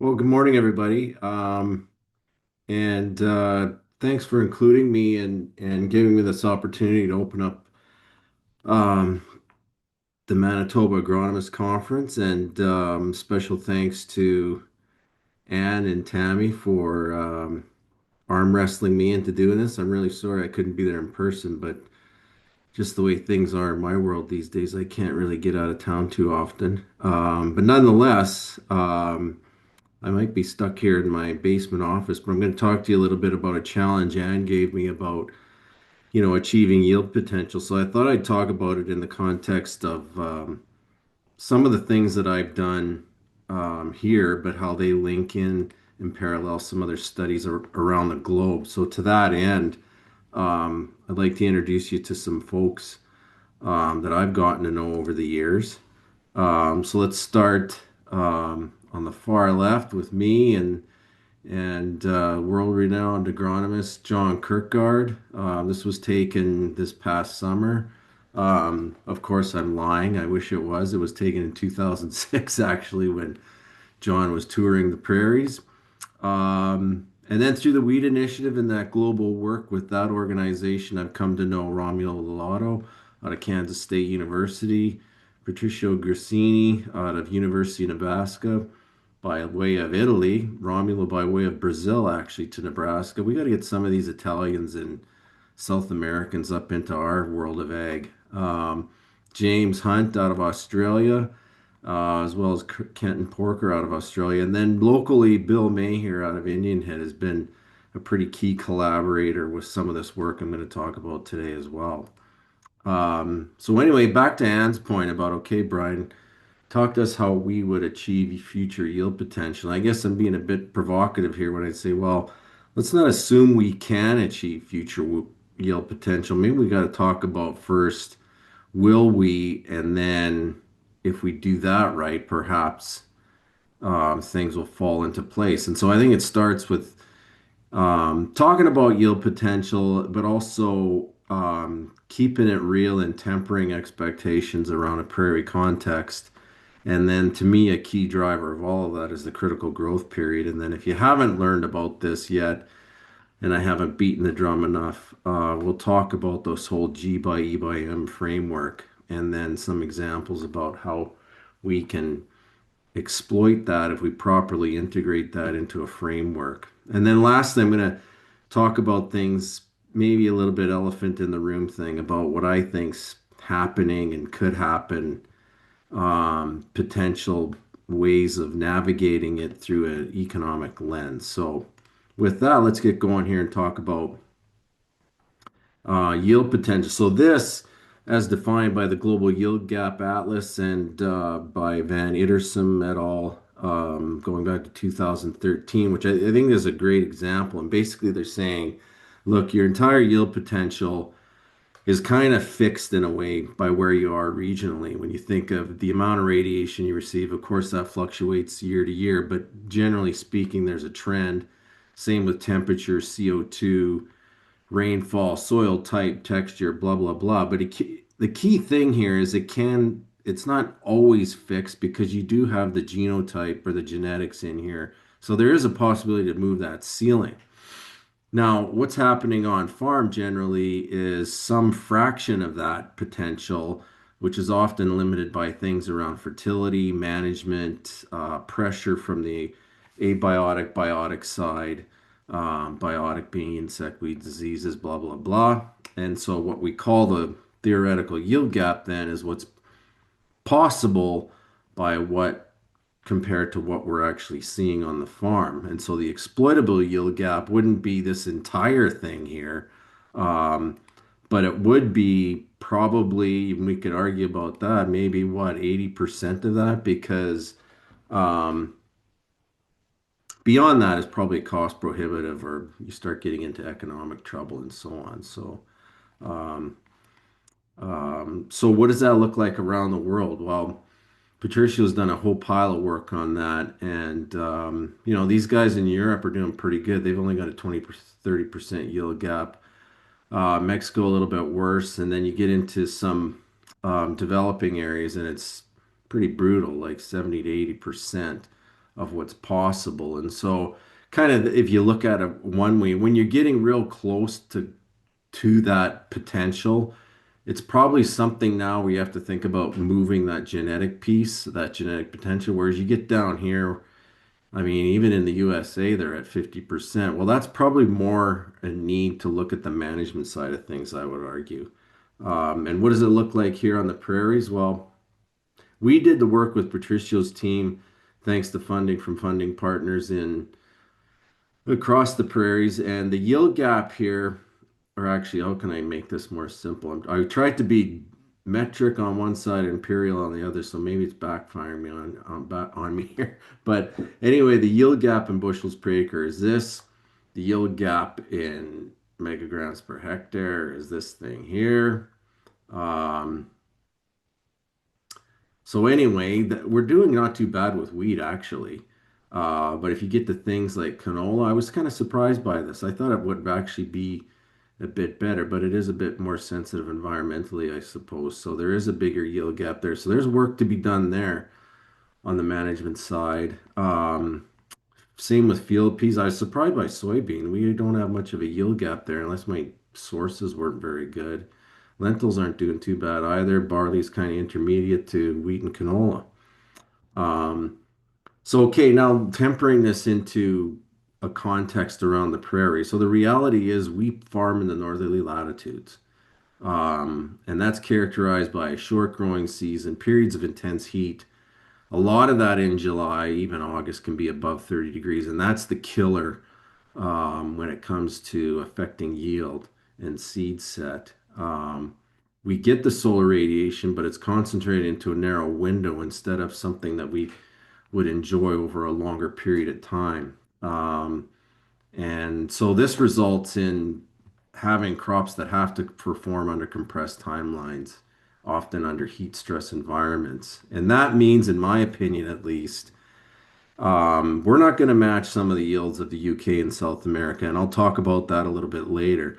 Well, good morning, everybody. And Thanks for including me and giving me this opportunity to open up um, the Manitoba Agronomist Conference. And Special thanks to Anne and Tammy for arm wrestling me into doing this. I'm really sorry I couldn't be there in person, but just the way things are in my world these days, I can't really get out of town too often. But nonetheless, I might be stuck here in my basement office, but I'm going to talk to you a little bit about a challenge Anne gave me about, achieving yield potential. So I thought I'd talk about it in the context of some of the things that I've done here, but how they link in parallel some other studies around the globe. So to that end, I'd like to introduce you to some folks that I've gotten to know over the years. So let's start on the far left with me and world-renowned agronomist John Kirkgard. This was taken this past summer. Of course, I'm lying. I wish it was. It was taken in 2006, actually, when John was touring the prairies. And then through the Wheat Initiative and that global work with that organization, I've come to know Romulo Lovato out of Kansas State University, Patricio Grissini out of University of Nebraska by way of Italy, Romulo by way of Brazil, actually, to Nebraska. We got to get some of these Italians and South Americans up into our world of ag. James Hunt out of Australia, as well as Kenton Porker out of Australia. And then locally, Bill May here out of Indian Head has been a pretty key collaborator with some of this work I'm going to talk about today as well. So anyway, back to Anne's point about, okay, Brian, talk to us how we would achieve future yield potential. I guess I'm being a bit provocative here when I say, well, let's not assume we can achieve future yield potential. Maybe we got to talk about first, will we? And then if we do that right, perhaps things will fall into place. And so I think it starts with talking about yield potential, but also keeping it real and tempering expectations around a prairie context. And then to me, a key driver of all of that is the critical growth period. And then if you haven't learned about this yet, and I haven't beaten the drum enough, we'll talk about this whole G by E by M framework and then some examples about how we can exploit that if we properly integrate that into a framework. And then lastly, I'm going to talk about things, maybe a little bit elephant in the room thing about what I think's happening and could happen, potential ways of navigating it through an economic lens. So, with that, let's get going here and talk about yield potential. So, this, as defined by the Global Yield Gap Atlas and by Van Ittersum et al., going back to 2013, which I think is a great example. And basically, they're saying, look, your entire yield potential is kind of fixed in a way by where you are regionally. When you think of the amount of radiation you receive, of course, that fluctuates year to year, but generally speaking, there's a trend. Same with temperature, CO2, rainfall, soil type, texture, blah, blah, blah. But the key thing here is it's not always fixed because you do have the genotype or the genetics in here. So there is a possibility to move that ceiling. Now, what's happening on farm generally is some fraction of that potential, which is often limited by things around fertility, management, pressure from the abiotic, biotic side, biotic being insect, weed, diseases, blah, blah, blah. And so, what we call the theoretical yield gap then is what's possible by what compared to what we're actually seeing on the farm. And so the exploitable yield gap wouldn't be this entire thing here, um, but it would be probably, we could argue about that, maybe what, 80% of that, because um, beyond that is probably cost prohibitive or you start getting into economic trouble and so on. Um, so what does that look like around the world? Well, Patricio's done a whole pile of work on that, and these guys in Europe are doing pretty good. They've only got a 20 30% yield gap. Mexico a little bit worse, and then you get into some developing areas, and it's pretty brutal, like 70 to 80%. of what's possible. And so kind of if you look at it one way, when you're getting real close to that potential, it's probably something now where you have to think about moving that genetic piece, that genetic potential. Whereas you get down here, I mean, even in the USA, they're at 50%. Well, that's probably more a need to look at the management side of things, I would argue. And what does it look like here on the prairies? Well, we did the work with Patricio's team, thanks to funding from funding partners in across the prairies. And the yield gap here, or actually, how can I make this more simple? I tried to be metric on one side, imperial on the other, so maybe it's backfiring me on me here. But anyway, the yield gap in bushels per acre is this. The yield gap in megagrams per hectare is this thing here. Um, so anyway, we're doing not too bad with wheat actually. But if you get to things like canola, I was kind of surprised by this. I thought it would actually be a bit better, but it is a bit more sensitive environmentally, I suppose. So there is a bigger yield gap there. So there's work to be done there on the management side. Same with field peas. I was surprised by soybean. We don't have much of a yield gap there unless my sources weren't very good. Lentils aren't doing too bad either. Barley's kind of intermediate to wheat and canola. Um, so, okay, now tempering this into a context around the prairie. So the reality is we farm in the northerly latitudes. And that's characterized by a short growing season, periods of intense heat. A lot of that in July, even August, can be above 30 degrees. And that's the killer when it comes to affecting yield and seed set. We get the solar radiation, but it's concentrated into a narrow window instead of something that we would enjoy over a longer period of time. And so this results in having crops that have to perform under compressed timelines, often under heat stress environments. And that means, in my opinion at least, we're not going to match some of the yields of the UK and South America. And I'll talk about that a little bit later.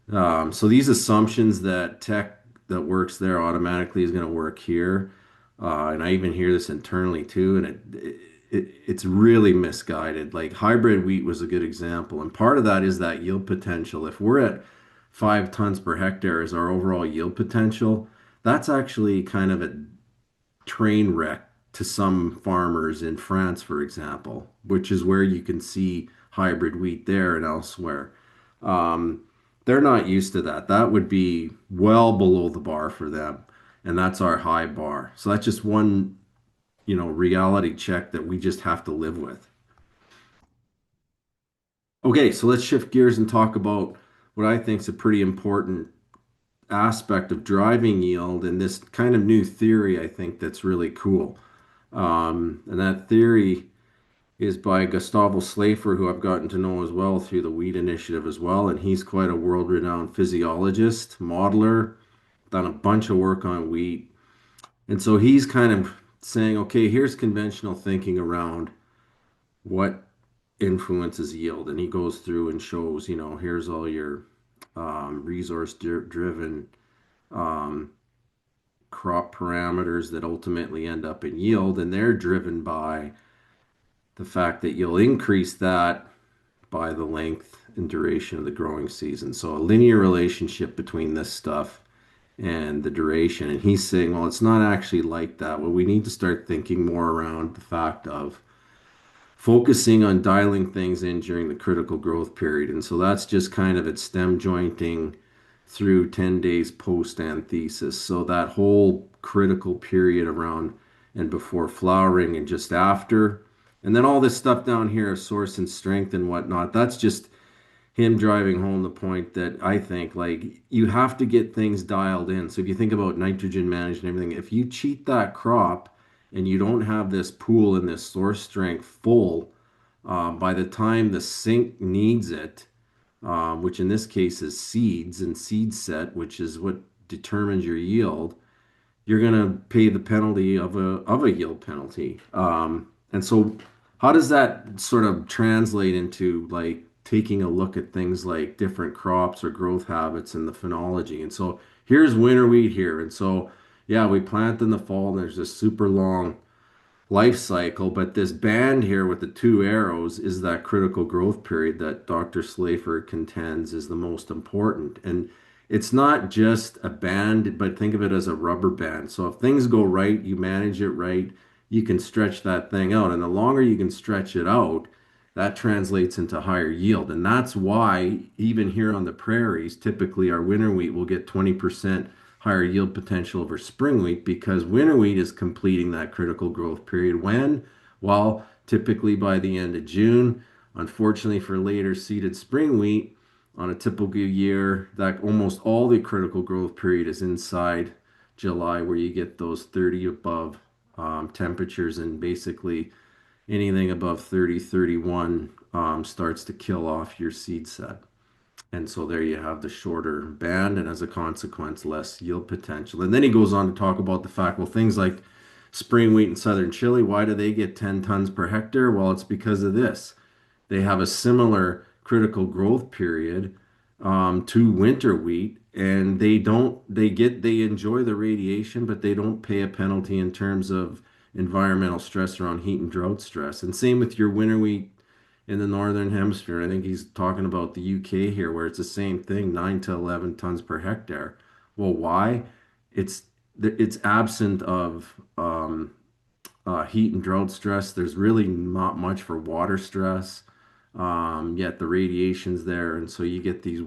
So these assumptions that tech that works there automatically is going to work here, and I even hear this internally too, and it's really misguided. Like hybrid wheat was a good example, and part of that is that yield potential. If we're at 5 tons per hectare as our overall yield potential, that's actually kind of a train wreck to some farmers in France, for example, which is where you can see hybrid wheat there and elsewhere. Um, they're not used to that. That would be well below the bar for them. And that's our high bar. So that's just one, reality check that we just have to live with. Okay, so let's shift gears and talk about what I think is a pretty important aspect of driving yield and this kind of new theory I think that's really cool. And that theory is by Gustavo Slafer, who I've gotten to know as well through the Wheat Initiative as well. And he's quite a world-renowned physiologist, modeler, done a bunch of work on wheat. And so he's kind of saying, okay, here's conventional thinking around what influences yield. And he goes through and shows, here's all your resource driven um, crop parameters that ultimately end up in yield. And they're driven by the fact that you'll increase that by the length and duration of the growing season. So a linear relationship between this stuff and the duration. And he's saying, well, it's not actually like that. Well, we need to start thinking more around the fact of focusing on dialing things in during the critical growth period. And so that's just kind of at stem jointing through 10 days post anthesis. So that whole critical period around and before flowering and just after. And then all this stuff down here, source and strength and whatnot, that's just him driving home the point that I think like you have to get things dialed in. So if you think about nitrogen management and everything, if you cheat that crop and you don't have this pool and this source strength full, by the time the sink needs it, which in this case is seeds and seed set, which is what determines your yield, you're going to pay the penalty of a yield penalty. And so how does that sort of translate into like taking a look at things like different crops or growth habits and the phenology? And so here's winter wheat here. And so yeah, we plant in the fall and there's this super long life cycle. But this band here with the two arrows is that critical growth period that Dr. Slafer contends is the most important. And it's not just a band, but think of it as a rubber band. So if things go right, you manage it right, you can stretch that thing out. And the longer you can stretch it out, that translates into higher yield. And that's why, even here on the prairies, typically our winter wheat will get 20% higher yield potential over spring wheat because winter wheat is completing that critical growth period when? Well, typically by the end of June. Unfortunately, for later seeded spring wheat, on a typical year, that almost all the critical growth period is inside July, where you get those 30 above temperatures, and basically anything above 30, 31 starts to kill off your seed set. And so there you have the shorter band, and as a consequence, less yield potential. And then he goes on to talk about the fact, well, things like spring wheat in southern Chile, why do they get 10 tons per hectare? Well, it's because of this. They have a similar critical growth period to winter wheat, and they enjoy the radiation, but they don't pay a penalty in terms of environmental stress around heat and drought stress. And same with your winter wheat in the northern hemisphere. I think he's talking about the UK here, where it's the same thing, 9 to 11 tons per hectare. Well, why? It's it's absent of heat and drought stress. There's really not much for water stress. Yet the radiation's there, and so you get these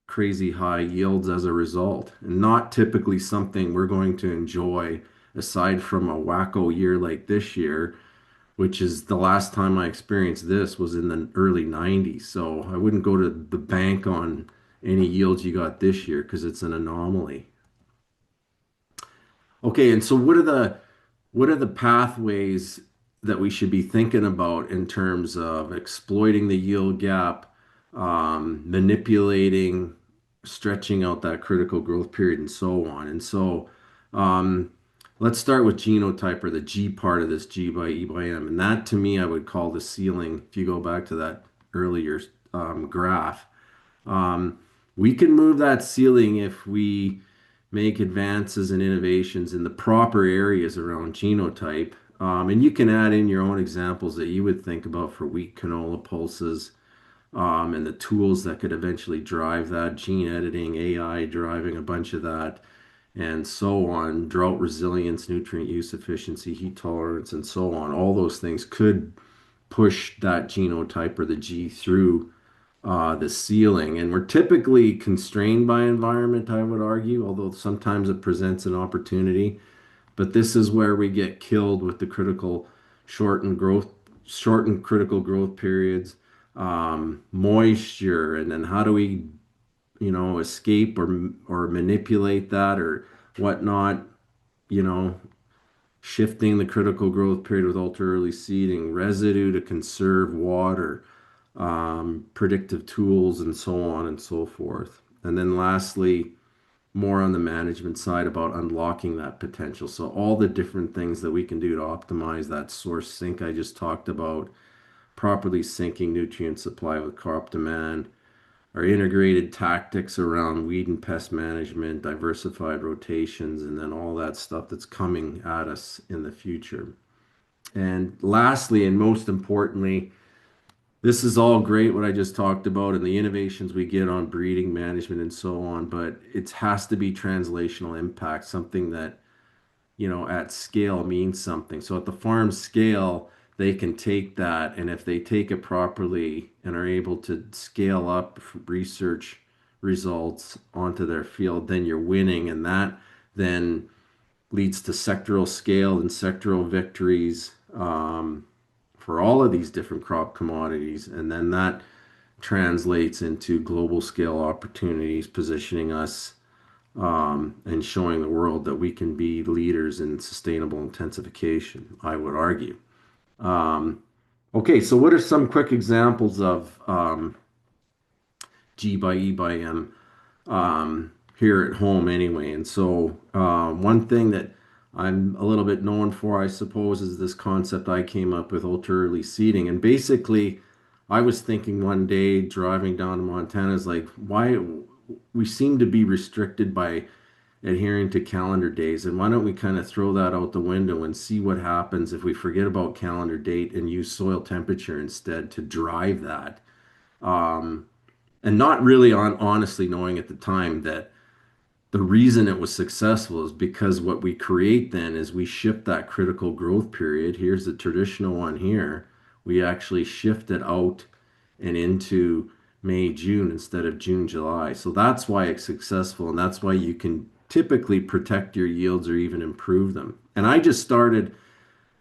crazy high yields as a result. And not typically something we're going to enjoy aside from a wacko year like this year, which is the last time I experienced this was in the early 90s. So I wouldn't go to the bank on any yields you got this year because it's an anomaly. Okay, and so what are the pathways that we should be thinking about in terms of exploiting the yield gap, manipulating, stretching out that critical growth period, and so on? And so um, let's start with genotype, or the G part of this G by E by M. And that to me, I would call the ceiling. If you go back to that earlier graph, um, we can move that ceiling if we make advances and innovations in the proper areas around genotype. And you can add in your own examples that you would think about for wheat canola pulses, and the tools that could eventually drive that, gene editing, AI driving a bunch of that, and so on, drought resilience, nutrient use efficiency, heat tolerance, and so on. All those things could push that genotype or the G through the ceiling. And we're typically constrained by environment, I would argue, although sometimes it presents an opportunity. But this is where we get killed with the shortened growth, shortened critical growth periods, moisture, and then how do we, escape or manipulate that or whatnot, you know, shifting the critical growth period with ultra early seeding, residue to conserve water, predictive tools, and so on and so forth. And then lastly, more on the management side about unlocking that potential. So all the different things that we can do to optimize that source sink I just talked about, properly syncing nutrient supply with crop demand, our integrated tactics around weed and pest management, diversified rotations, and then all that stuff that's coming at us in the future. And lastly, and most importantly, this is all great what I just talked about and the innovations we get on breeding management and so on, but it has to be translational impact, something that, at scale means something. So at the farm scale, they can take that, and if they take it properly and are able to scale up research results onto their field, then you're winning, and that then leads to sectoral scale and sectoral victories for all of these different crop commodities. And then that translates into global scale opportunities, positioning us and showing the world that we can be leaders in sustainable intensification, I would argue. Um, okay, so what are some quick examples of G by E by M here at home anyway? And so one thing that I'm a little bit known for, I suppose, is this concept I came up with, ultra early seeding. And basically, I was thinking one day driving down to Montana is like, why we seem to be restricted by adhering to calendar days. And why don't we kind of throw that out the window and see what happens if we forget about calendar date and use soil temperature instead to drive that? Um, and not really honestly knowing at the time that the reason it was successful is because what we create then is we shift that critical growth period. Here's the traditional one here. We actually shift it out and into May, June instead of June, July. So that's why it's successful, and that's why you can typically protect your yields or even improve them. And I just started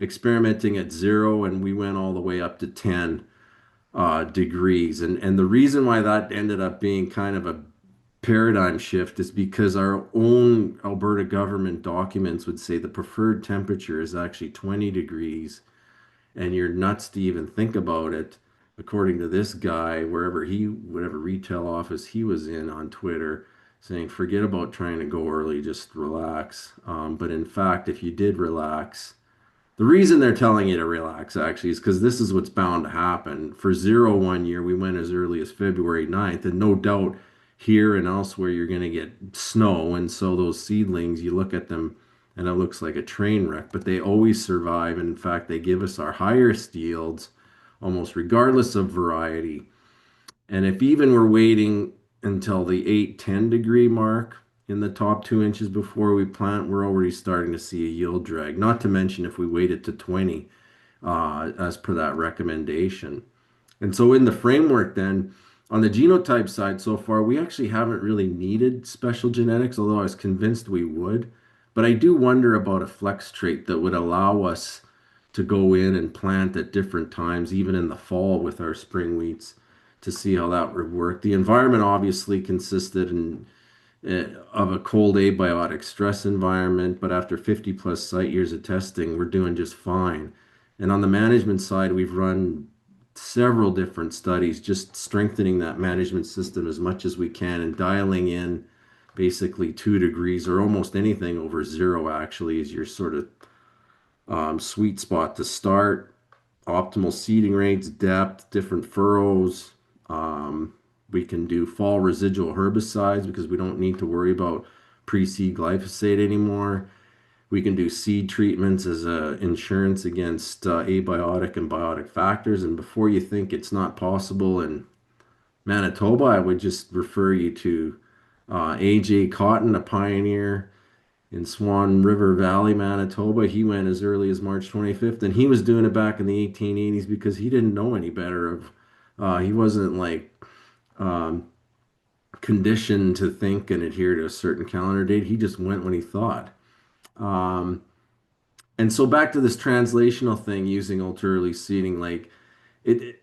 experimenting at 0 and we went all the way up to 10 degrees. And the reason why that ended up being kind of a paradigm shift is because our own Alberta government documents would say the preferred temperature is actually 20 degrees, and you're nuts to even think about it. According to this guy, whatever retail office he was in on Twitter, saying, forget about trying to go early, just relax. But in fact, if you did relax, the reason they're telling you to relax actually is because this is what's bound to happen. For 0 1 year, we went as early as February 9th, and no doubt here and elsewhere you're going to get snow. And so those seedlings, you look at them and it looks like a train wreck, but they always survive. And in fact, they give us our highest yields almost regardless of variety. And if even we're waiting until the 8 10 degree mark in the top 2 inches before we plant, we're already starting to see a yield drag. Not to mention if we waited to 20 as per that recommendation. And so in the framework then, on the genotype side so far, we actually haven't really needed special genetics, although I was convinced we would. But I do wonder about a flex trait that would allow us to go in and plant at different times, even in the fall with our spring wheats, to see how that would work. The environment obviously consisted of a cold abiotic stress environment, but after 50 plus site years of testing, we're doing just fine. And on the management side, we've run several different studies, just strengthening that management system as much as we can and dialing in basically 2 degrees or almost anything over 0 actually is your sort of sweet spot to start. Optimal seeding rates, depth, different furrows. Um, we can do fall residual herbicides because we don't need to worry about pre-seed glyphosate anymore. We can do seed treatments as a insurance against abiotic and biotic factors. And before you think it's not possible in Manitoba, I would just refer you to AJ Cotton, a pioneer in Swan River Valley, Manitoba. He went as early as March 25th, and he was doing it back in the 1880s because he didn't know any better. He wasn't like um, conditioned to think and adhere to a certain calendar date. He just went when he thought. Um, and so back to this translational thing using ultra early seeding, like it,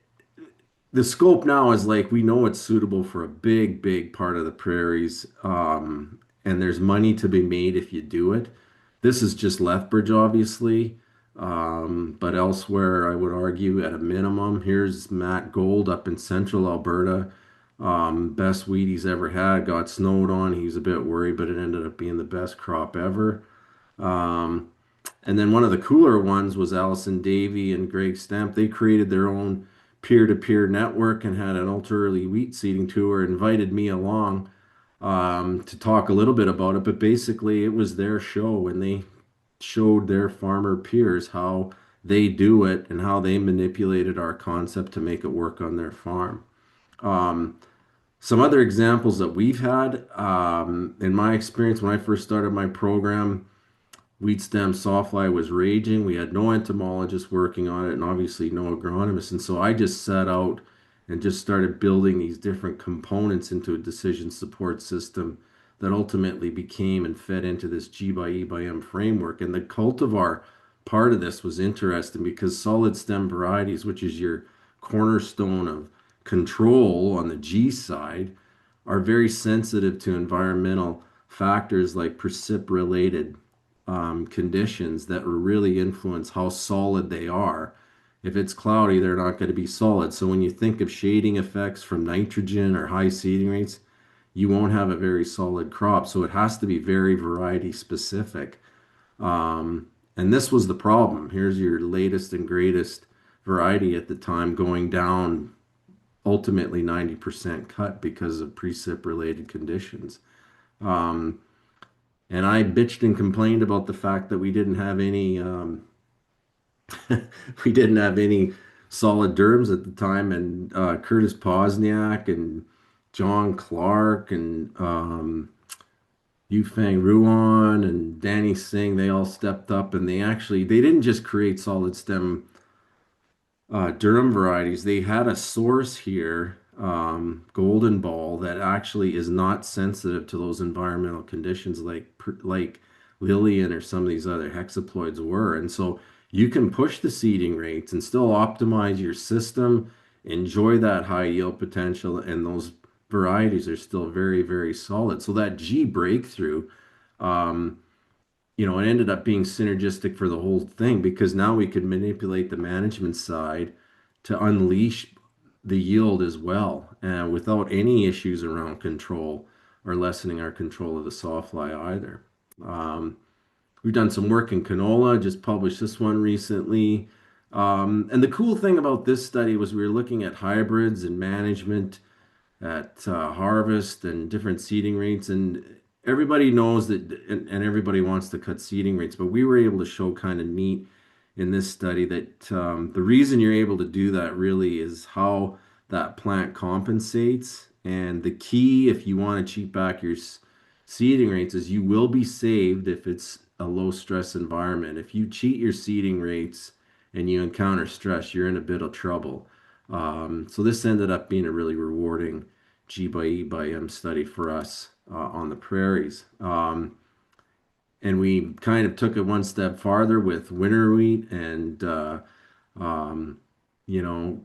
the scope now is like we know it's suitable for a big part of the prairies, and there's money to be made if you do it. This is just Lethbridge, obviously, but elsewhere, I would argue at a minimum. Here's Matt Gold up in central Alberta. Best wheat he's ever had. Got snowed on. He was a bit worried, but it ended up being the best crop ever. Um, and then one of the cooler ones was Allison Davey and Greg Stamp. They created their own peer-to-peer network and had an ultra early wheat seeding tour. Invited me along to talk a little bit about it, but basically it was their show and they showed their farmer peers how they do it and how they manipulated our concept to make it work on their farm. Um, some other examples that we've had in my experience when I first started my program, wheat stem sawfly was raging. We had no entomologists working on it and obviously no agronomists. And so I just set out and just started building these different components into a decision support system that ultimately became and fed into this G by E by M framework. And the cultivar part of this was interesting because solid stem varieties, which is your cornerstone of control on the G side, are very sensitive to environmental factors like precip related conditions that really influence how solid they are. If it's cloudy, they're not going to be solid. So when you think of shading effects from nitrogen or high seeding rates, you won't have a very solid crop. So it has to be very variety specific. And this was the problem. Here's your latest and greatest variety at the time going down ultimately 90% cut because of precip related conditions. Um, And I bitched and complained about the fact that we didn't have any we didn't have any solid derms at the time. And Curtis Posniak and John Clark and Yufeng Ruan and Danny Singh, they all stepped up and they didn't just create solid stem durum varieties. They had a source here, Golden Ball, that actually is not sensitive to those environmental conditions like Lillian or some of these other hexaploids were. And so you can push the seeding rates and still optimize your system, enjoy that high yield potential, and those varieties are still very, very solid. So that G breakthrough. Um, it ended up being synergistic for the whole thing because now we could manipulate the management side to unleash the yield as well, without any issues around control or lessening our control of the sawfly either. Um, we've done some work in canola, just published this one recently. And the cool thing about this study was we were looking at hybrids and management at harvest and different seeding rates. And everybody knows that, and everybody wants to cut seeding rates, but we were able to show kind of neat in this study that the reason you're able to do that really is how that plant compensates. And the key, if you want to cheat back your seeding rates, is you will be saved if it's a low stress environment. If you cheat your seeding rates and you encounter stress, you're in a bit of trouble. So this ended up being a really rewarding G by E by M study for us on the prairies. And we kind of took it one step farther with winter wheat and, um, you know,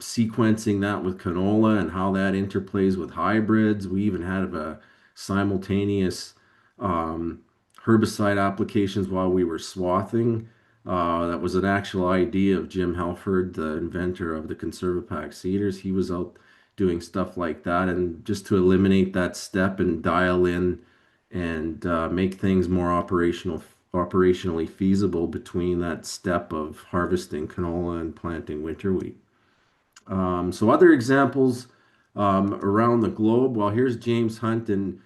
sequencing that with canola and how that interplays with hybrids. We even had a simultaneous um, herbicide applications while we were swathing. That was an actual idea of Jim Halford, the inventor of the Conservapac seeders. He was out doing stuff like that, and just to eliminate that step and dial in and make things more operationally feasible between that step of harvesting canola and planting winter wheat. So other examples around the globe. Well, here's James Hunt, and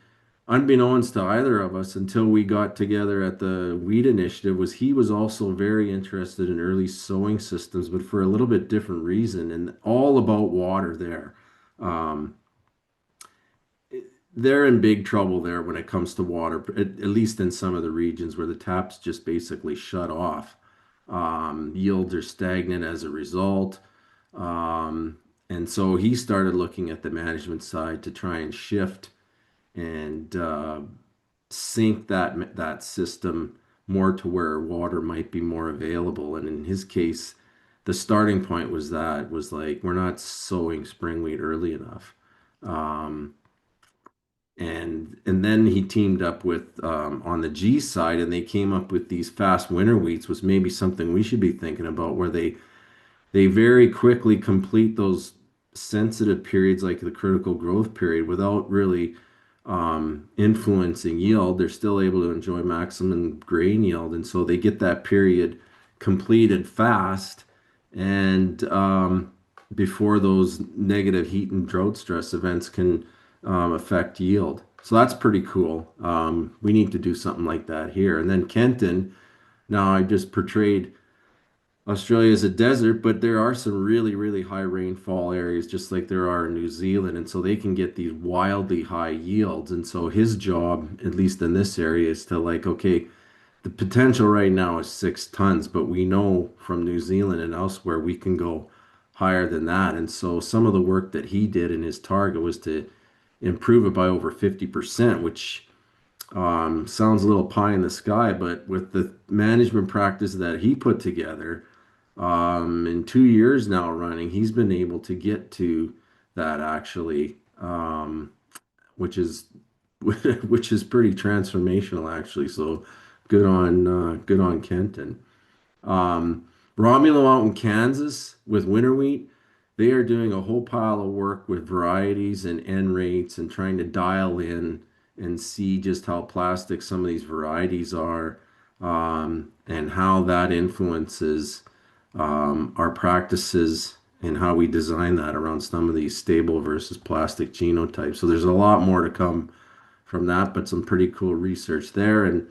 unbeknownst to either of us until we got together at the Wheat Initiative, was he was also very interested in early sowing systems, but for a little bit different reason, and all about water there. Um, they're in big trouble there when it comes to water, at least in some of the regions where the taps just basically shut off. Yields are stagnant as a result. Um, and so he started looking at the management side to try and shift and sync that system more to where water might be more available. And in his case, the starting point was like we're not sowing spring wheat early enough. Um, and then he teamed up with on the G side, and they came up with these fast winter wheats, was maybe something we should be thinking about, where they very quickly complete those sensitive periods like the critical growth period without really influencing yield. They're still able to enjoy maximum grain yield. And so they get that period completed fast and before those negative heat and drought stress events can affect yield. So that's pretty cool. We need to do something like that here. And then Kenton, now I just portrayed Australia is a desert, but there are some really, really high rainfall areas, just like there are in New Zealand. And so they can get these wildly high yields. And so his job, at least in this area, is to like, okay, the potential right now is 6 tons, but we know from New Zealand and elsewhere we can go higher than that. And so some of the work that he did in his target was to improve it by over 50%, which sounds a little pie in the sky, but with the management practice that he put together, in 2 years now running, he's been able to get to that actually, which is which is pretty transformational actually. So good on Kenton. Um, Romulo out in Kansas with winter wheat, they are doing a whole pile of work with varieties and N rates and trying to dial in and see just how plastic some of these varieties are, and how that influences our practices and how we design that around some of these stable versus plastic genotypes. So there's a lot more to come from that, but some pretty cool research there. And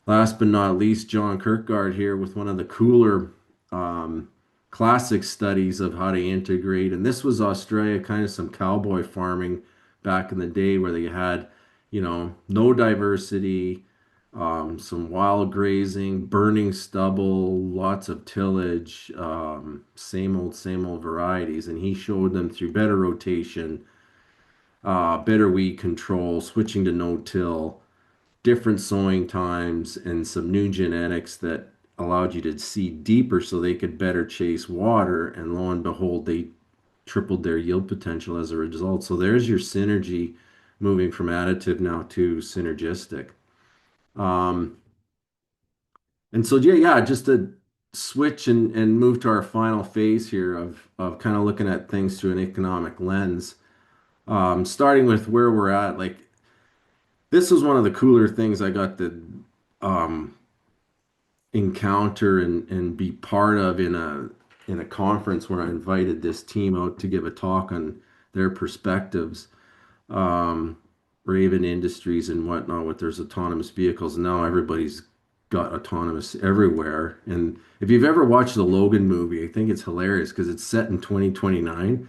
last but not least, John Kirkgard here with one of the cooler um, classic studies of how to integrate. And this was Australia, kind of some cowboy farming back in the day where they had, no diversity, some wild grazing, burning stubble, lots of tillage, same old varieties. And he showed them through better rotation, better weed control, switching to no-till, different sowing times, and some new genetics that allowed you to seed deeper so they could better chase water. And lo and behold, they tripled their yield potential as a result. So there's your synergy moving from additive now to synergistic. Um, and so, yeah, just to switch and move to our final phase here of kind of looking at things through an economic lens, starting with where we're at, like this was one of the cooler things I got to um, encounter and be part of in a conference where I invited this team out to give a talk on their perspectives, um, Raven Industries and whatnot with there's autonomous vehicles. Now everybody's got autonomous everywhere. And if you've ever watched the Logan movie, I think it's hilarious because it's set in 2029,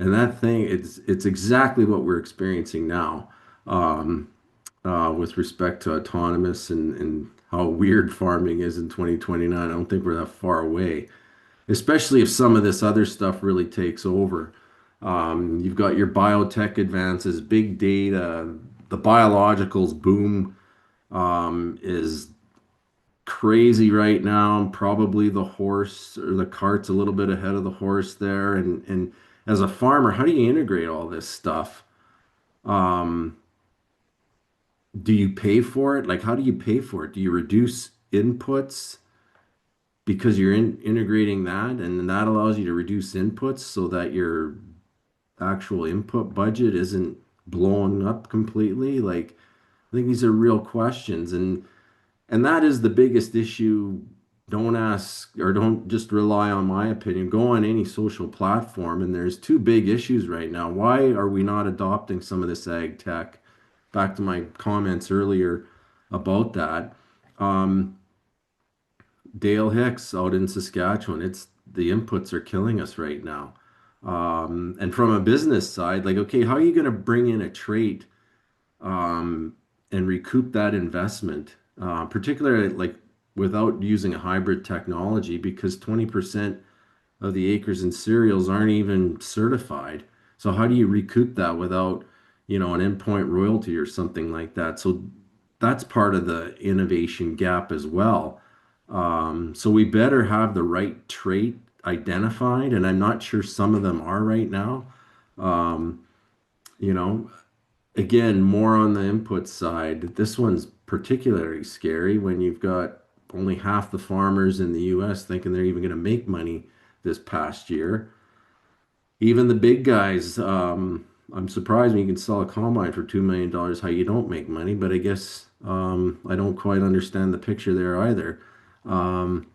and that thing it's exactly what we're experiencing now. Um, with respect to autonomous and how weird farming is in 2029. I don't think we're that far away, especially if some of this other stuff really takes over. You've got your biotech advances, big data, the biologicals boom is crazy right now. Probably the horse or the cart's a little bit ahead of the horse there. And as a farmer, how do you integrate all this stuff? Um, do you pay for it? Like, how do you pay for it? Do you reduce inputs because you're integrating that, and then that allows you to reduce inputs so that your actual input budget isn't blowing up completely? Like, I think these are real questions, and that is the biggest issue. Don't ask or don't just rely on my opinion. Go on any social platform, and there's two big issues right now. Why are we not adopting some of this ag tech? Back to my comments earlier about that. Um, Dale Hicks out in Saskatchewan, it's the inputs are killing us right now. And from a business side, like, okay, how are you going to bring in a trait um, and recoup that investment, particularly like without using a hybrid technology, because 20% of the acres and cereals aren't even certified. So how do you recoup that without, an endpoint royalty or something like that? So that's part of the innovation gap as well. So we better have the right trait identified, and I'm not sure some of them are right now. Um, you know, Again, more on the input side. This one's particularly scary when you've got only half the farmers in the US thinking they're even going to make money this past year. Even the big guys, I'm surprised when you can sell a combine for $2 million, how you don't make money, but I guess I don't quite understand the picture there either. Um,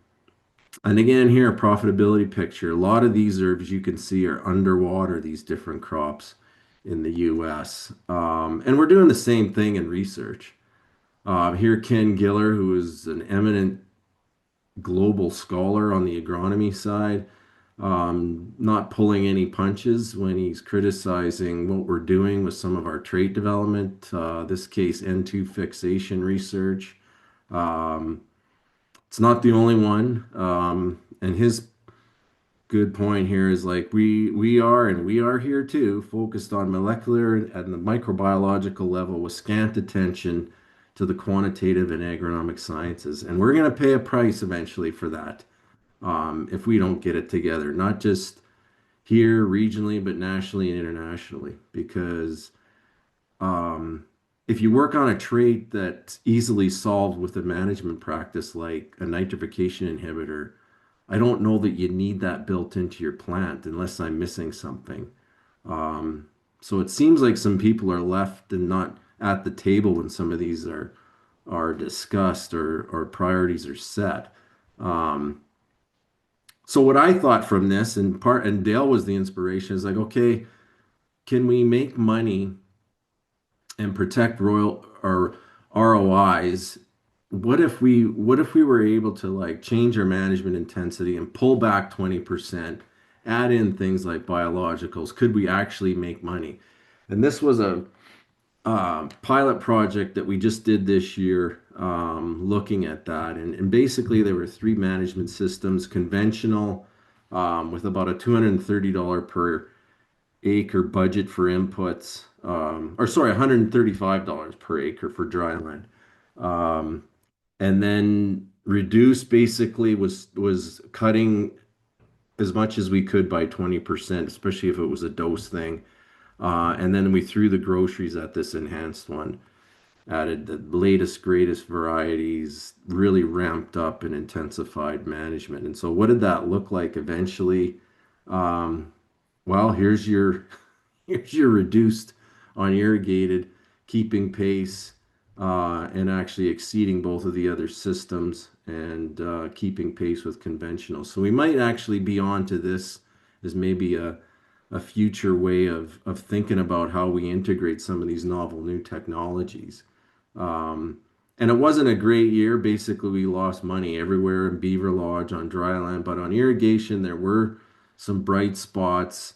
and again, here, a profitability picture. A lot of these herbs you can see are underwater, these different crops in the US. And we're doing the same thing in research. Here, Ken Giller, who is an eminent global scholar on the agronomy side, not pulling any punches when he's criticizing what we're doing with some of our trait development, this case N2 fixation research. Um, it's not the only one. And his good point here is like we are here too, focused on molecular and the microbiological level with scant attention to the quantitative and agronomic sciences. And we're going to pay a price eventually for that if we don't get it together, not just here regionally, but nationally and internationally. Because um, if you work on a trait that's easily solved with a management practice like a nitrification inhibitor, I don't know that you need that built into your plant unless I'm missing something. Um, so it seems like some people are left and not at the table when some of these are discussed or priorities are set. Um, so what I thought from this, and Dale was the inspiration, is like, okay, can we make money and protect royal or ROIs, what if we were able to like change our management intensity and pull back 20%, add in things like biologicals? Could we actually make money? And this was a pilot project that we just did this year, looking at that. And basically, there were three management systems: conventional, with about a $230 per acre budget for inputs, or sorry, $135 per acre for dryland. Um, and then reduce basically was cutting as much as we could by 20%, especially if it was a dose thing. And then we threw the groceries at this enhanced one, added the latest, greatest varieties, really ramped up and intensified management. And so, what did that look like eventually? Um, well, here's your reduced on irrigated, keeping pace, and actually exceeding both of the other systems and keeping pace with conventional. So we might actually be on to this as maybe a future way of thinking about how we integrate some of these novel new technologies. Um, and it wasn't a great year. Basically, we lost money everywhere in Beaver Lodge on dry land, but on irrigation, there were some bright spots.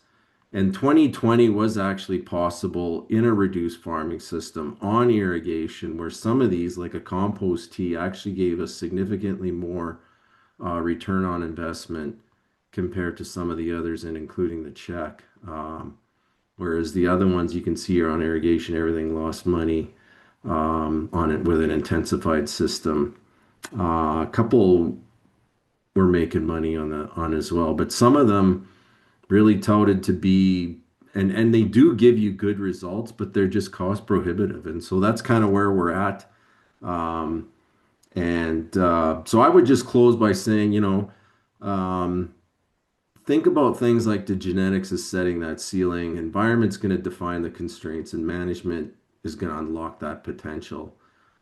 And 2020 was actually possible in a reduced farming system on irrigation, where some of these, like a compost tea, actually gave us significantly more return on investment compared to some of the others, and including the check. Whereas the other ones you can see are on irrigation, everything lost money on it with an intensified system. A couple were making money on the on as well, but some of them really touted to be, and they do give you good results, but they're just cost prohibitive. And so that's kind of where we're at. Um, and so I would just close by saying, um, think about things like the genetics is setting that ceiling, environment's going to define the constraints, and management is going to unlock that potential.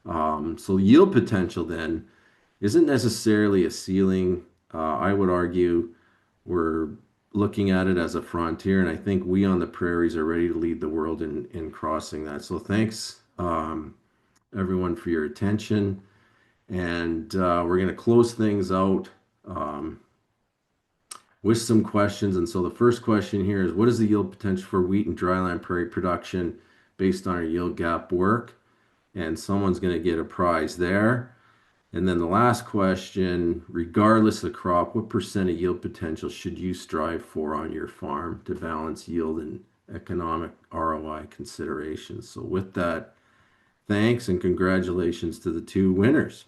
So yield potential then isn't necessarily a ceiling. I would argue we're looking at it as a frontier, and I think we on the prairies are ready to lead the world in crossing that. So thanks, everyone, for your attention. And we're going to close things out um, with some questions. And so the first question here is, what is the yield potential for wheat and dryland prairie production based on our yield gap work? And someone's going to get a prize there. And then the last question, regardless of crop, what percent of yield potential should you strive for on your farm to balance yield and economic ROI considerations? So with that, thanks and congratulations to the two winners.